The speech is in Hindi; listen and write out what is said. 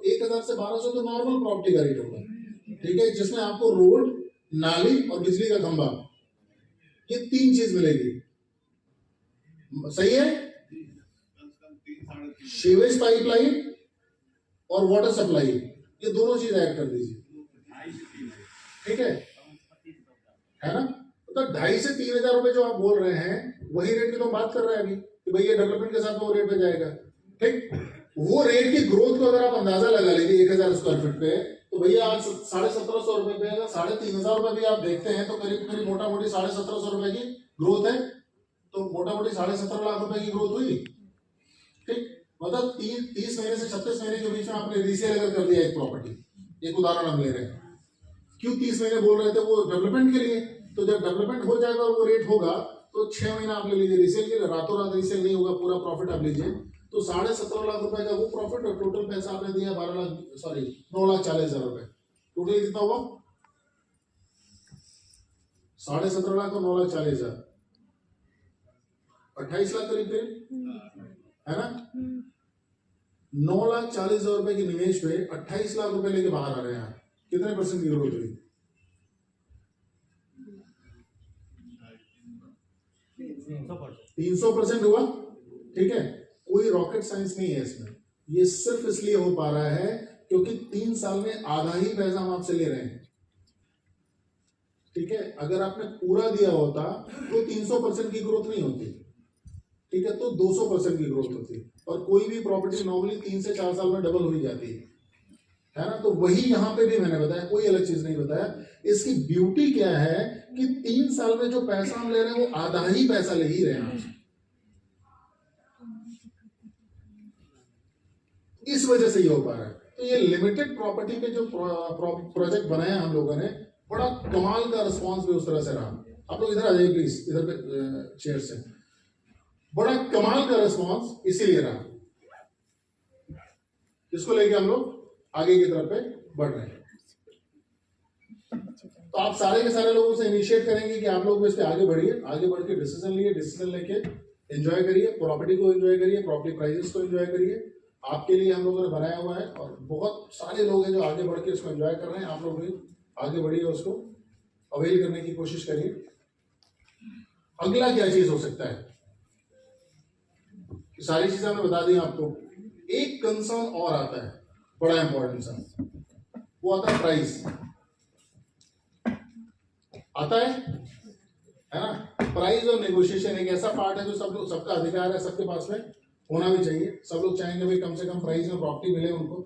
1000 से 1200 तो नॉर्मल प्रॉपर्टी का रेट होगा, ठीक है, जिसमें आपको रोड, नाली और बिजली का खंभा, ये 3 चीज मिलेगी। सही है? सीवेज पाइपलाइन और वाटर सप्लाई, ये दोनों चीज ऐड कर दीजिए, ठीक है ना? तो 2,500 से 3,000 रुपए जो आप बोल रहे हैं वही रेट की तो बात कर रहे हैं अभी कि भैया डेवलपमेंट के साथ वो रेट पे जाएगा, ठीक। वो रेट की ग्रोथ को अगर आप अंदाजा लगा लीजिए 1,000 स्क्वायर फीट पे, तो भैया आज 1750 रुपए पे अगर 3,500 रुपए भी आप देखते हैं तो करीब करीब मोटा मोटी 1750 रुपए की ग्रोथ है, तो मोटा मोटी 17.5 लाख रुपए की ग्रोथ हुई, ठीक। मतलब 30 महीने से 36 महीने के बीच में आपने रीसेल अगर कर दिया एक प्रॉपर्टी, एक उदाहरण हम ले रहे हैं, क्यों 30 महीने बोल रहे थे? वो डेवलपमेंट के लिए। तो जब डेवलपमेंट हो जाएगा और वो रेट होगा तो 6 महीना आप ले लीजिए रीसेल के लिए, रातों रात रीसेल नहीं होगा, पूरा प्रॉफिट आप लीजिए, तो 17.5 लाख रुपए का वो प्रॉफिट, और टोटल पैसा आपने दिया 9,40,000 रुपए, टोटल कितना हुआ? 17.5 लाख और 9,40,000, 28 लाख करीब करीब, है ना? 9,40,000 रुपए के निवेश पे 28 लाख रुपए लेके बाहर आ रहे हैं, कितने परसेंट की ग्रोथ हुई? 300% हुआ, ठीक है। कोई रॉकेट साइंस नहीं है इसमें, ये सिर्फ इसलिए हो पा रहा है क्योंकि 3 साल में आधा ही पैसा हम आपसे ले रहे हैं, ठीक है। अगर आपने पूरा दिया होता तो 300% की ग्रोथ नहीं होती, ठीक है, तो 200% की ग्रोथ होती, और कोई भी प्रॉपर्टी नॉर्मली 3 से 4 साल में डबल हो ही जाती है ना? तो वही यहां पे भी मैंने बताया, कोई अलग चीज नहीं बताया। इसकी ब्यूटी क्या है कि 3 साल में जो पैसा हम ले रहे हैं वो आधा ही पैसा ले ही रहे हैं, इस वजह से ये हो पा रहा है। तो ये लिमिटेड प्रॉपर्टी पे जो प्रोजेक्ट बनाया हम लोगों ने, बड़ा कमाल का रिस्पॉन्स भी उस तरह से रहा। आप लोग इधर आ जाइए प्लीज, इधर पे चेयर से, बड़ा कमाल का रिस्पॉन्स इसीलिए रहा, इसको लेके हम लोग आगे की तरफ पे बढ़ रहे हैं। तो आप सारे के सारे लोगों से इनिशिएट करेंगे कि आप लोग भी इस पे आगे बढ़िए, आगे बढ़ के डिसीजन लिए, डिसीजन लेके एंजॉय करिए, प्रॉपर्टी को एंजॉय करिए, प्रॉपर्टी प्राइसेस को एंजॉय करिए। आपके लिए हम लोगों ने बनाया हुआ है, और बहुत सारे लोग हैं जो आगे बढ़ के इसको एंजॉय कर रहे हैं। आप लोग भी आगे बढ़िए, उसको अवेल करने की कोशिश करिए। अगला क्या चीज हो सकता है, सारी चीजें हमने बता दी आपको। एक कंसर्न और आता है, बड़ा इंपॉर्टेंट सा, वो आता है प्राइस, आता है ना? प्राइस और नेगोशिएशन एक ऐसा पार्ट है जो सबका अधिकार है, सबके पास में होना भी चाहिए। सब लोग चाहेंगे भाई कम से कम प्राइस में प्रॉपर्टी मिले उनको,